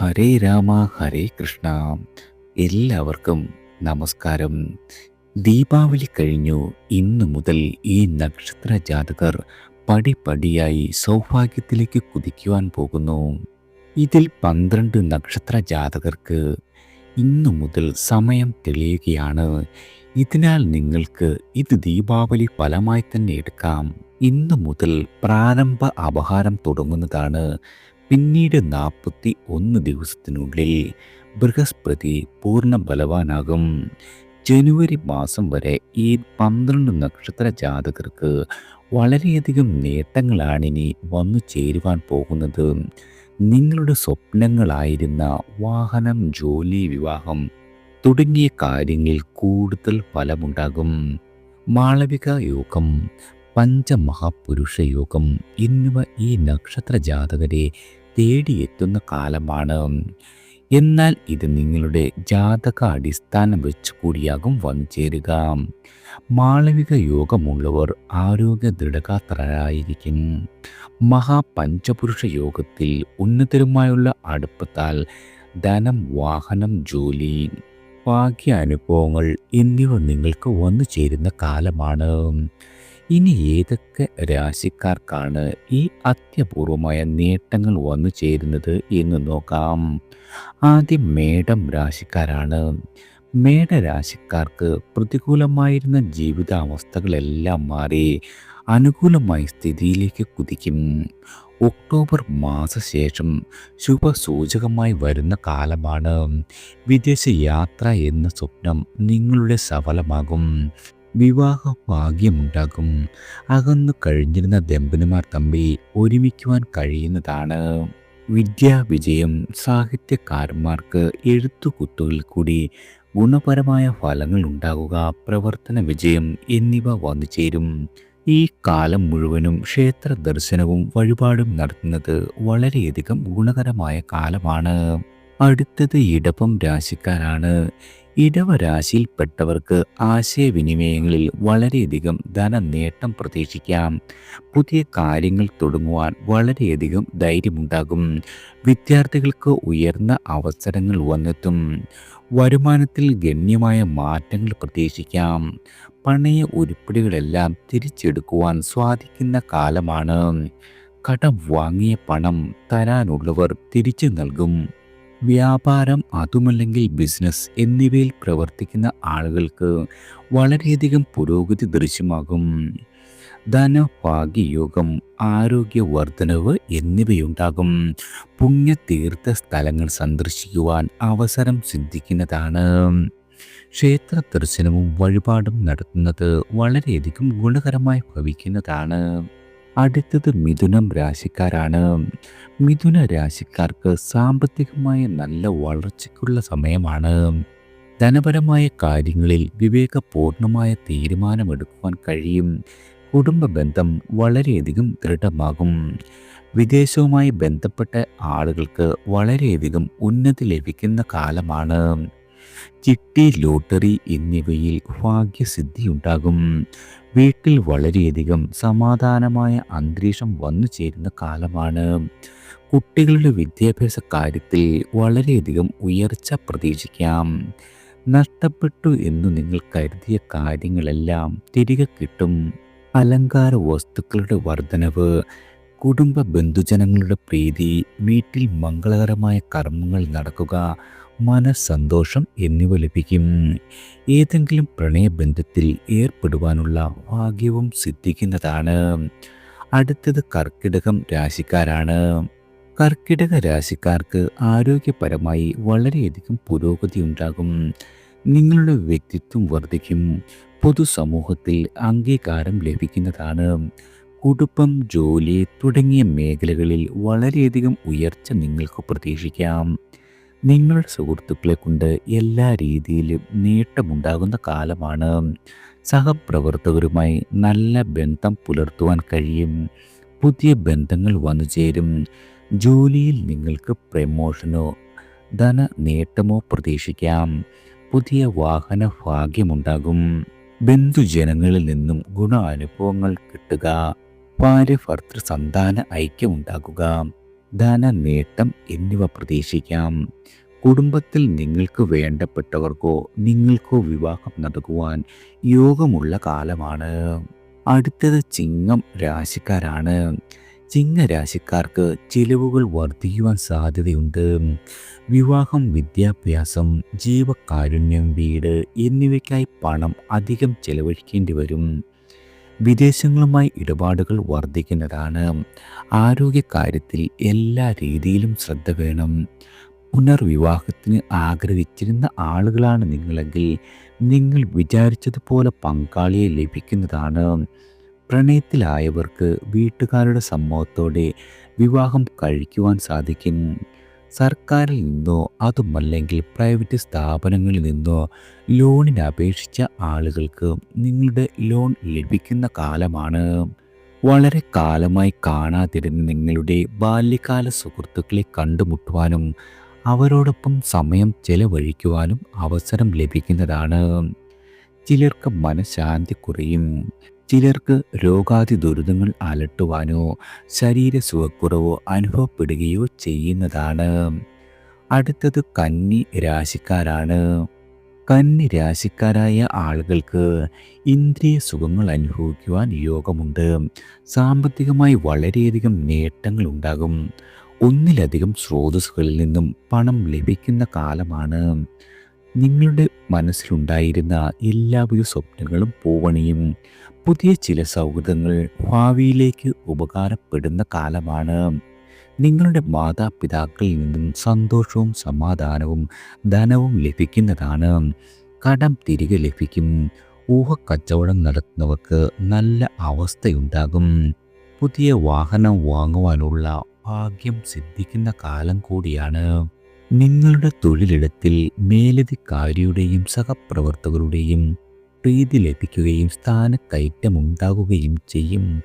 ഹരേ രാമ ഹരേ കൃഷ്ണ. എല്ലാവർക്കും നമസ്കാരം. ദീപാവലി കഴിഞ്ഞു. ഇന്നു മുതൽ ഈ നക്ഷത്ര ജാതകർ പടിപടിയായി സൗഭാഗ്യത്തിലേക്ക് കുതിക്കുവാൻ പോകുന്നു. ഇതിൽ 12 നക്ഷത്ര ജാതകർക്ക് ഇന്നു മുതൽ സമയം തെളിയുകയാണ്. ഇതിനാൽ നിങ്ങൾക്ക് ഇത് ദീപാവലി ഫലമായി തന്നെ എടുക്കാം. ഇന്നു മുതൽ പ്രാരംഭ അപഹാരം തുടങ്ങുന്നതാണ്. പിന്നീട് 41 ദിവസത്തിനുള്ളിൽ ബൃഹസ്പതി പൂർണ്ണ ബലവാനാകും. ജനുവരി മാസം വരെ ഈ 12 നക്ഷത്ര ജാതകർക്ക് വളരെയധികം നേട്ടങ്ങളാണിനി വന്നു ചേരുവാൻ പോകുന്നത്. നിങ്ങളുടെ സ്വപ്നങ്ങളായിരുന്ന വാഹനം, ജോലി, വിവാഹം തുടങ്ങിയ കാര്യങ്ങളിൽ കൂടുതൽ ഫലമുണ്ടാകും. മാളവിക യോഗം, പഞ്ചമഹാപുരുഷ യോഗം എന്നിവ ഈ നക്ഷത്ര ജാതകരെ തേടിയെത്തുന്ന കാലമാണ്. എന്നാൽ ഇത് നിങ്ങളുടെ ജാതക അടിസ്ഥാനം വെച്ച് കൂടിയാകും വന്നു ചേരുക. മാളവിക യോഗമുള്ളവർ ആരോഗ്യ ദൃഢഗാത്രരായിരിക്കും. മഹാപഞ്ചപുരുഷ യോഗത്തിൽ ഉന്നതരുമായുള്ള അടുപ്പത്താൽ ധനം, വാഹനം, ജോലി, ഭാഗ്യ അനുഭവങ്ങൾ എന്നിവ നിങ്ങൾക്ക് വന്നു ചേരുന്ന കാലമാണ്. ഇനി ഏതൊക്കെ രാശിക്കാർക്കാണ് ഈ അത്യപൂർവമായ നേട്ടങ്ങൾ വന്നു ചേരുന്നത് എന്ന് നോക്കാം. ആദ്യം മേടം രാശിക്കാരാണ്. മേടരാശിക്കാർക്ക് പ്രതികൂലമായിരുന്ന ജീവിതാവസ്ഥകളെല്ലാം മാറി അനുകൂലമായ സ്ഥിതിയിലേക്ക് കുതിക്കും. ഒക്ടോബർ മാസശേഷം ശുഭസൂചകമായി വരുന്ന കാലമാണ്. വിദേശ യാത്ര എന്ന സ്വപ്നം നിങ്ങളുടെ സഫലമാകും. വിവാഹ ഭാഗ്യമുണ്ടാകും. അകന്നു കഴിഞ്ഞിരുന്ന ദമ്പതിമാർ തമ്മിൽ ഒരുമിക്കുവാൻ കഴിയുന്നതാണ്. വിദ്യാവിജയം, സാഹിത്യകാരന്മാർക്ക് എഴുത്തുകുത്തുകളിൽ കൂടി ഗുണപരമായ ഫലങ്ങൾ ഉണ്ടാകുക, പ്രവർത്തന വിജയം എന്നിവ വന്നു ചേരും. ഈ കാലം മുഴുവനും ക്ഷേത്ര ദർശനവും വഴിപാടും നടത്തുന്നത് വളരെയധികം ഗുണകരമായ കാലമാണ്. അടുത്തത് ഇടവം രാശിക്കാരാണ്. ഇടവ രാശിയിൽപ്പെട്ടവർക്ക് ആശയവിനിമയങ്ങളിൽ വളരെയധികം ധനനേട്ടം പ്രതീക്ഷിക്കാം. പുതിയ കാര്യങ്ങൾ തുടങ്ങുവാൻ വളരെയധികം ധൈര്യമുണ്ടാകും. വിദ്യാർത്ഥികൾക്ക് ഉയർന്ന അവസരങ്ങൾ വന്നെത്തും. വരുമാനത്തിൽ ഗണ്യമായ മാറ്റങ്ങൾ പ്രതീക്ഷിക്കാം. പണയ ഉരുപ്പടികളെല്ലാം തിരിച്ചെടുക്കുവാൻ സാധിക്കുന്ന കാലമാണ്. കടം വാങ്ങിയ പണം തരാനുള്ളവർ തിരിച്ചു നൽകും. വ്യാപാരം, അതുമല്ലെങ്കിൽ ബിസിനസ് എന്നിവയിൽ പ്രവർത്തിക്കുന്ന ആളുകൾക്ക് വളരെയധികം പുരോഗതി ദൃശ്യമാകും. ധനഭാഗ്യയോഗം, ആരോഗ്യവർദ്ധനവ് എന്നിവയുണ്ടാകും. പുണ്യതീർത്ഥ സ്ഥലങ്ങൾ സന്ദർശിക്കുവാൻ അവസരം സിദ്ധിക്കുന്നതാണ്. ക്ഷേത്ര ദർശനവും വഴിപാടും നടത്തുന്നത് വളരെയധികം ഗുണകരമായി ഭവിക്കുന്നതാണ്. അടുത്തത് മിഥുനം രാശിക്കാരാണ്. മിഥുന രാശിക്കാർക്ക് സാമ്പത്തികമായ നല്ല വളർച്ചയ്ക്കുള്ള സമയമാണ്. ധനപരമായ കാര്യങ്ങളിൽ വിവേകപൂർണമായ തീരുമാനമെടുക്കുവാൻ കഴിയും. കുടുംബ ബന്ധം വളരെയധികം ദൃഢമാകും. വിദേശവുമായി ബന്ധപ്പെട്ട ആളുകൾക്ക് വളരെയധികം ഉന്നതി ലഭിക്കുന്ന കാലമാണ്. ചിട്ടി, ലോട്ടറി എന്നിവയിൽ ഭാഗ്യസിദ്ധിയുണ്ടാകും. വീട്ടിൽ വളരെയധികം സമാധാനമായ അന്തരീക്ഷം വന്നു ചേരുന്ന കാലമാണ്. കുട്ടികളുടെ വിദ്യാഭ്യാസ കാര്യത്തിൽ വളരെയധികം ഉയർച്ച പ്രതീക്ഷിക്കാം. നഷ്ടപ്പെട്ടു എന്നു നിങ്ങൾ കരുതിയ കാര്യങ്ങളെല്ലാം തിരികെ കിട്ടും. അലങ്കാര വസ്തുക്കളുടെ വർധനവ്, കുടുംബ ബന്ധുജനങ്ങളുടെ പ്രീതി, വീട്ടിൽ മംഗളകരമായ കർമ്മങ്ങൾ നടക്കുക, മനസ്സന്തോഷം എന്നിവ ലഭിക്കും. ഏതെങ്കിലും പ്രണയബന്ധത്തിൽ ഏർപ്പെടുവാനുള്ള ഭാഗ്യവും സിദ്ധിക്കുന്നതാണ്. അടുത്തത് കർക്കിടകം രാശിക്കാരാണ്. കർക്കിടക രാശിക്കാർക്ക് ആരോഗ്യപരമായി വളരെയധികം പുരോഗതി ഉണ്ടാകും. നിങ്ങളുടെ വ്യക്തിത്വം വർദ്ധിക്കും. പൊതുസമൂഹത്തിൽ അംഗീകാരം ലഭിക്കുന്നതാണ്. കുടുംബം, ജോലി തുടങ്ങിയ മേഖലകളിൽ വളരെയധികം ഉയർച്ച നിങ്ങൾക്ക് പ്രതീക്ഷിക്കാം. നിങ്ങളുടെ സുഹൃത്തുക്കളെ കൊണ്ട് എല്ലാ രീതിയിലും നേട്ടമുണ്ടാകുന്ന കാലമാണ്. സഹപ്രവർത്തകരുമായി നല്ല ബന്ധം പുലർത്തുവാൻ കഴിയും. പുതിയ ബന്ധങ്ങൾ വന്നു ചേരും. ജോലിയിൽ നിങ്ങൾക്ക് പ്രമോഷനോ ധന നേട്ടമോ പ്രതീക്ഷിക്കാം. പുതിയ വാഹന ഭാഗ്യമുണ്ടാകും. ബന്ധുജനങ്ങളിൽ നിന്നും ഗുണാനുഭവങ്ങൾ കിട്ടുക. ഭാര്യ ഭർത്തൃ സന്താന ഐക്യമുണ്ടാകുക. ധനനേട്ടം എന്നിവ പ്രതീക്ഷിക്കാം. കുടുംബത്തിൽ നിങ്ങൾക്ക് വേണ്ടപ്പെട്ടവർക്കോ നിങ്ങൾക്കോ വിവാഹം നടക്കുവാൻ യോഗമുള്ള കാലമാണ്. അടുത്തത് ചിങ്ങം രാശിക്കാരാണ്. ചിങ്ങരാശിക്കാർക്ക് ചിലവുകൾ വർദ്ധിക്കുവാൻ സാധ്യതയുണ്ട്. വിവാഹം, വിദ്യാഭ്യാസം, ജീവകാരുണ്യം, വീട് എന്നിവയ്ക്കായി പണം അധികം ചെലവഴിക്കേണ്ടി വരും. വിദേശങ്ങളുമായി ഇടപാടുകൾ വർദ്ധിക്കുന്നതാണ്. ആരോഗ്യകാര്യത്തിൽ എല്ലാ രീതിയിലും ശ്രദ്ധ വേണം. പുനർവിവാഹത്തിന് ആഗ്രഹിച്ചിരുന്ന ആളുകളാണ് നിങ്ങളെങ്കിൽ നിങ്ങൾ വിചാരിച്ചതുപോലെ പങ്കാളിയെ ലഭിക്കുന്നതാണ്. പ്രണയത്തിലായവർക്ക് വീട്ടുകാരുടെ സമ്മതത്തോടെ വിവാഹം കഴിക്കുവാൻ സാധിക്കും. സർക്കാരിൽ നിന്നോ അതുമല്ലെങ്കിൽ പ്രൈവറ്റ് സ്ഥാപനങ്ങളിൽ നിന്നോ ലോണിന് അപേക്ഷിച്ച ആളുകൾക്ക് നിങ്ങളുടെ ലോൺ ലഭിക്കുന്ന കാലമാണ്. വളരെ കാലമായി കാണാതിരുന്ന നിങ്ങളുടെ ബാല്യകാല സുഹൃത്തുക്കളെ കണ്ടുമുട്ടുവാനും അവരോടൊപ്പം സമയം ചെലവഴിക്കുവാനും അവസരം ലഭിക്കുന്നതാണ്. ചിലർക്ക് മനഃശാന്തി കുറയും. ചിലർക്ക് രോഗാതി ദുരിതങ്ങൾ അലട്ടുവാനോ ശരീരസുഖക്കുറവോ അനുഭവപ്പെടുകയോ ചെയ്യുന്നതാണ്. അടുത്തത് കന്നി രാശിക്കാരാണ്. കന്നി രാശിക്കാരായ ആളുകൾക്ക് ഇന്ദ്രിയ സുഖങ്ങൾ അനുഭവിക്കുവാൻ യോഗമുണ്ട്. സാമ്പത്തികമായി വളരെയധികം നേട്ടങ്ങൾ ഉണ്ടാകും. ഒന്നിലധികം സ്രോതസ്സുകളിൽ നിന്നും പണം ലഭിക്കുന്ന കാലമാണ്. നിങ്ങളുടെ മനസ്സിലുണ്ടായിരുന്ന എല്ലാവിധ സ്വപ്നങ്ങളും പൂവണിയും. പുതിയ ചില സൗഹൃദങ്ങൾ ഭാവിയിലേക്ക് ഉപകാരപ്പെടുന്ന കാലമാണ്. നിങ്ങളുടെ മാതാപിതാക്കളിൽ നിന്നും സന്തോഷവും സമാധാനവും ധനവും ലഭിക്കുന്നതാണ്. കടം തിരികെ ലഭിക്കും. ഊഹക്കച്ചവടം നടത്തുന്നവർക്ക് നല്ല അവസ്ഥയുണ്ടാകും. പുതിയ വാഹനം വാങ്ങുവാനുള്ള ഭാഗ്യം സിദ്ധിക്കുന്ന കാലം കൂടിയാണ്. നിങ്ങളുടെ തൊഴിലിടത്തിൽ മേലധികാരിയുടെയും സഹപ്രവർത്തകരുടെയും പ്രീതി ലഭിക്കുകയും സ്ഥാനക്കയറ്റമുണ്ടാകുകയും ചെയ്യും.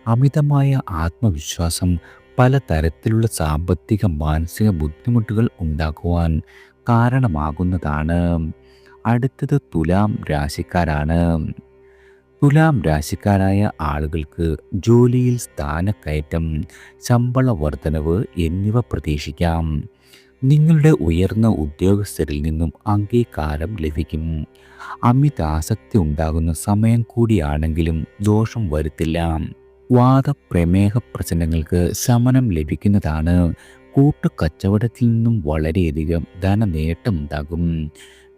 അമിതമായ ആത്മവിശ്വാസം പലതരത്തിലുള്ള സാമ്പത്തിക മാനസിക ബുദ്ധിമുട്ടുകൾ ഉണ്ടാക്കുവാൻ കാരണമാകുന്നതാണ്. അടുത്തത് തുലാം രാശിക്കാരാണ്. തുലാം രാശിക്കാരായ ആളുകൾക്ക് ജോലിയിൽ സ്ഥാനക്കയറ്റം, ശമ്പള വർധനവ് എന്നിവ പ്രതീക്ഷിക്കാം. നിങ്ങളുടെ ഉയർന്ന ഉദ്യോഗസ്ഥരിൽ നിന്നും അംഗീകാരം ലഭിക്കും. അമിതാസക്തി ഉണ്ടാകുന്ന സമയം കൂടിയാണെങ്കിലും ദോഷം വരുത്തില്ല. വാദപ്രമേഹ പ്രശ്നങ്ങൾക്ക് ശമനം ലഭിക്കുന്നതാണ്. കൂട്ടുകച്ചവടത്തിൽ നിന്നും വളരെയധികം ധനനേട്ടമുണ്ടാകും.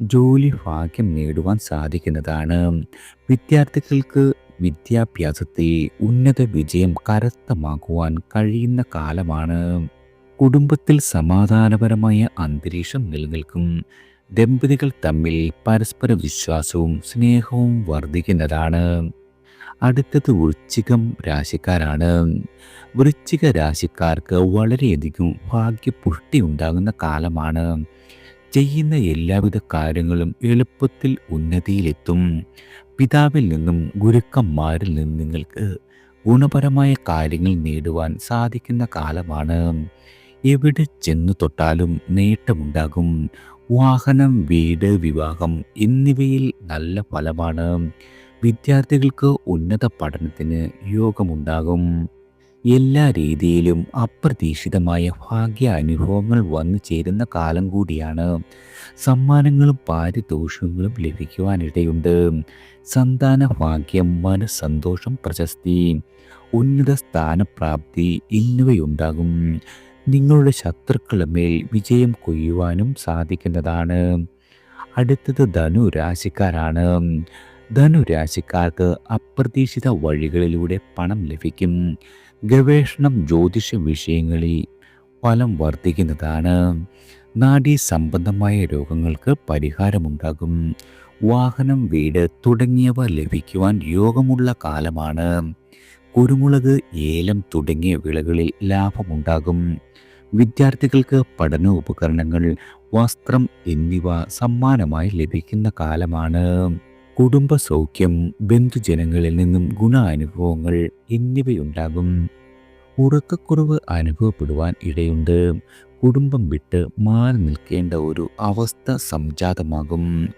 ജോലി ഭാഗ്യം നേടുവാൻ സാധിക്കുന്നതാണ്. വിദ്യാർത്ഥികൾക്ക് വിദ്യാഭ്യാസത്തിൽ ഉന്നത വിജയം കരസ്ഥമാക്കുവാൻ കഴിയുന്ന കാലമാണ്. കുടുംബത്തിൽ സമാധാനപരമായ അന്തരീക്ഷം നിലനിൽക്കും. ദമ്പതികൾ തമ്മിൽ പരസ്പര വിശ്വാസവും സ്നേഹവും വർദ്ധിക്കുന്നതാണ്. അടുത്തത് വൃശ്ചികം രാശിക്കാരാണ്. വൃശ്ചിക രാശിക്കാർക്ക് വളരെയധികം ഭാഗ്യപുഷ്ടി ഉണ്ടാകുന്ന കാലമാണ്. ചെയ്യുന്ന എല്ലാവിധ കാര്യങ്ങളും എളുപ്പത്തിൽ ഉന്നതിയിലെത്തും. പിതാവിൽ നിന്നും ഗുരുക്കന്മാരിൽ നിന്നും നിങ്ങൾക്ക് ഗുണപരമായ കാര്യങ്ങൾ നേടുവാൻ സാധിക്കുന്ന കാലമാണ്. എവിടെ ചെന്നു തൊട്ടാലും നേട്ടമുണ്ടാകും. വാഹനം, വീട്, വിവാഹം എന്നിവയിൽ നല്ല ഫലമാണ്. വിദ്യാർത്ഥികൾക്ക് ഉന്നത പഠനത്തിന് യോഗമുണ്ടാകും. എല്ലാ രീതിയിലും അപ്രതീക്ഷിതമായ ഭാഗ്യ അനുഭവങ്ങൾ വന്നു ചേരുന്ന കാലം കൂടിയാണ്. സമ്മാനങ്ങളും പാരിതോഷികങ്ങളും ലഭിക്കുവാനിടയുണ്ട്. സന്താന ഭാഗ്യം, മനസ്സന്തോഷം, പ്രശസ്തി, ഉന്നത സ്ഥാനപ്രാപ്തി എന്നിവയുണ്ടാകും. നിങ്ങളുടെ ശത്രുക്കളുടെ മേൽ വിജയം കൊയ്യുവാനും സാധിക്കുന്നതാണ്. അടുത്തത് ധനുരാശിക്കാരാണ്. ധനുരാശിക്കാർക്ക് അപ്രതീക്ഷിത വഴികളിലൂടെ പണം ലഭിക്കും. ഗവേഷണം, ജ്യോതിഷ വിഷയങ്ങളിൽ ഫലം വർദ്ധിക്കുന്നതാണ്. നാഡീ സംബന്ധമായ രോഗങ്ങൾക്ക് പരിഹാരമുണ്ടാകും. വാഹനം, വീട് തുടങ്ങിയവ ലഭിക്കുവാൻ യോഗമുള്ള കാലമാണ്. കുരുമുളക്, ഏലം തുടങ്ങിയ വിളകളിൽ ലാഭമുണ്ടാകും. വിദ്യാർത്ഥികൾക്ക് പഠനോപകരണങ്ങൾ, വസ്ത്രം എന്നിവ സമ്മാനമായി ലഭിക്കുന്ന കാലമാണ്. കുടുംബസൗഖ്യം, ബന്ധുജനങ്ങളിൽ നിന്നും ഗുണാനുഭവങ്ങൾ എന്നിവയുണ്ടാകും. ഉറക്കക്കുറവ് അനുഭവപ്പെടുവാൻ ഇടയുണ്ട്. കുടുംബം വിട്ട് മാറി നിൽക്കേണ്ട ഒരു അവസ്ഥ സംജാതമാകും.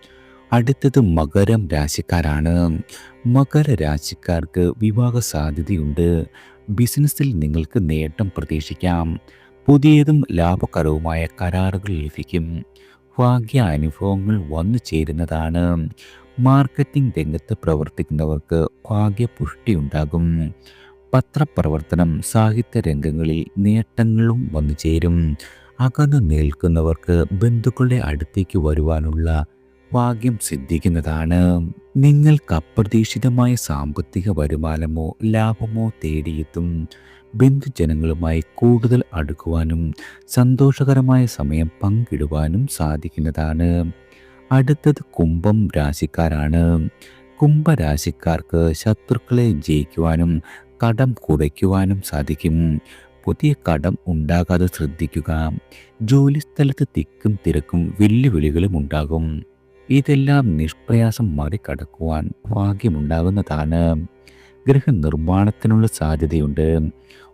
അടുത്തത് മകരം രാശിക്കാരാണ്. മകര രാശിക്കാർക്ക് വിവാഹ സാധ്യതയുണ്ട്. ബിസിനസ്സിൽ നിങ്ങൾക്ക് നേട്ടം പ്രതീക്ഷിക്കാം. പുതിയതും ലാഭകരവുമായ കരാറുകൾ ലഭിക്കും. ഭാഗ്യ അനുഭവങ്ങൾ വന്നു ചേരുന്നതാണ്. മാർക്കറ്റിംഗ് രംഗത്ത് പ്രവർത്തിക്കുന്നവർക്ക് ഭാഗ്യപുഷ്ടിയുണ്ടാകും. പത്രപ്രവർത്തനം, സാഹിത്യ രംഗങ്ങളിൽ നേട്ടങ്ങളും വന്നു ചേരും. അകന്നു നിൽക്കുന്നവർക്ക് ബന്ധുക്കളുടെ അടുത്തേക്ക് വരുവാനുള്ള ഭാഗ്യം സിദ്ധിക്കുന്നതാണ്. നിങ്ങൾക്ക് അപ്രതീക്ഷിതമായ സാമ്പത്തിക വരുമാനമോ ലാഭമോ തേടിയെത്തും. ബന്ധുജനങ്ങളുമായി കൂടുതൽ അടുക്കുവാനും സന്തോഷകരമായ സമയം പങ്കിടുവാനും സാധിക്കുന്നതാണ്. അടുത്തത് കുംഭം രാശിക്കാരാണ്. കുംഭരാശിക്കാർക്ക് ശത്രുക്കളെ ജയിക്കുവാനും കടം കുറയ്ക്കുവാനും സാധിക്കും. പുതിയ കടം ഉണ്ടാകാതെ ശ്രദ്ധിക്കുക. ജോലിസ്ഥലത്ത് തിക്കും തിരക്കും വെല്ലുവിളികളും ഉണ്ടാകും. ഇതെല്ലാം നിഷ്പ്രയാസം മറികടക്കുവാൻ ഭാഗ്യമുണ്ടാകുന്നതാണ്. ഗൃഹനിർമ്മാണത്തിനുള്ള സാധ്യതയുണ്ട്.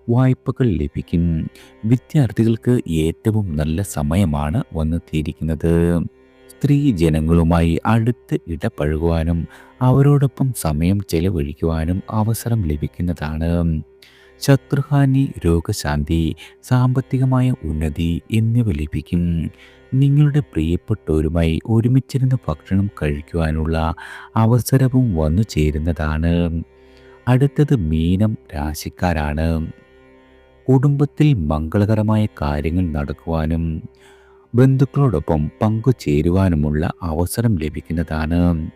വായ്പകൾ ലഭിക്കും. വിദ്യാർത്ഥികൾക്ക് ഏറ്റവും നല്ല സമയമാണ് വന്നെത്തിയിരിക്കുന്നത്. സ്ത്രീ ജനങ്ങളുമായി അടുത്ത് ഇടപഴകുവാനും അവരോടൊപ്പം സമയം ചെലവഴിക്കുവാനും അവസരം ലഭിക്കുന്നതാണ്. ശത്രുഹാനി, രോഗശാന്തി, സാമ്പത്തികമായ ഉന്നതി എന്നിവ ലഭിക്കും. നിങ്ങളുടെ പ്രിയപ്പെട്ടവരുമായി ഒരുമിച്ചിരുന്ന് ഭക്ഷണം കഴിക്കുവാനുള്ള അവസരവും വന്നു ചേരുന്നതാണ്. അടുത്തത് മീനം രാശിക്കാരാണ്. കുടുംബത്തിൽ മംഗളകരമായ കാര്യങ്ങൾ നടക്കുവാനും ബന്ധുക്കളോടൊപ്പം പങ്കുചേരുവാനുമുള്ള അവസരം ലഭിക്കുന്നതാണ്.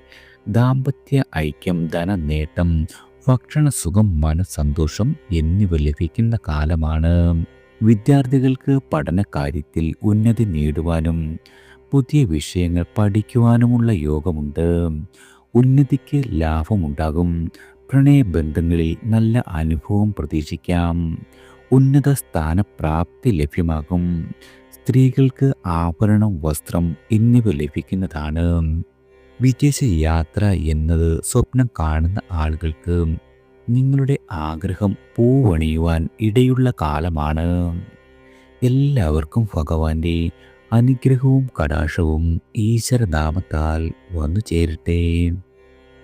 ദാമ്പത്യ ഐക്യം, ധനനേട്ടം, ഭക്ഷണസുഖം, മനസ്സന്തോഷം എന്നിവ ലഭിക്കുന്ന കാലമാണ്. വിദ്യാർത്ഥികൾക്ക് പഠനകാര്യത്തിൽ ഉന്നതി നേടുവാനും പുതിയ വിഷയങ്ങൾ പഠിക്കുവാനുമുള്ള യോഗമുണ്ട്. ഉന്നതിക്ക് ലാഭമുണ്ടാകും. പ്രണയബന്ധങ്ങളിൽ നല്ല അനുഭവം പ്രതീക്ഷിക്കാം. ഉന്നത സ്ഥാനപ്രാപ്തി ലഭ്യമാകും. സ്ത്രീകൾക്ക് ആഭരണം, വസ്ത്രം എന്നിവ ലഭിക്കുന്നതാണ്. വിദേശ യാത്ര എന്നത് സ്വപ്നം കാണുന്ന ആളുകൾക്ക് നിങ്ങളുടെ ആഗ്രഹം പൂവണിയുവാൻ ഇടയുള്ള കാലമാണ്. എല്ലാവർക്കും ഭഗവാന്റെ അനുഗ്രഹവും കടാക്ഷവും ഈശ്വരനാമത്താൽ വന്നു ചേരട്ടെ.